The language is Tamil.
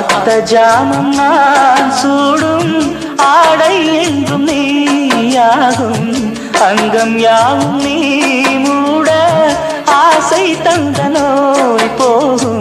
பார்த்த ஜாமம் நான் சூடும் ஆடை என்றும் நீயாகும் அங்கம் யாவும் நீ மூட ஆசை தந்த நோய் போகும்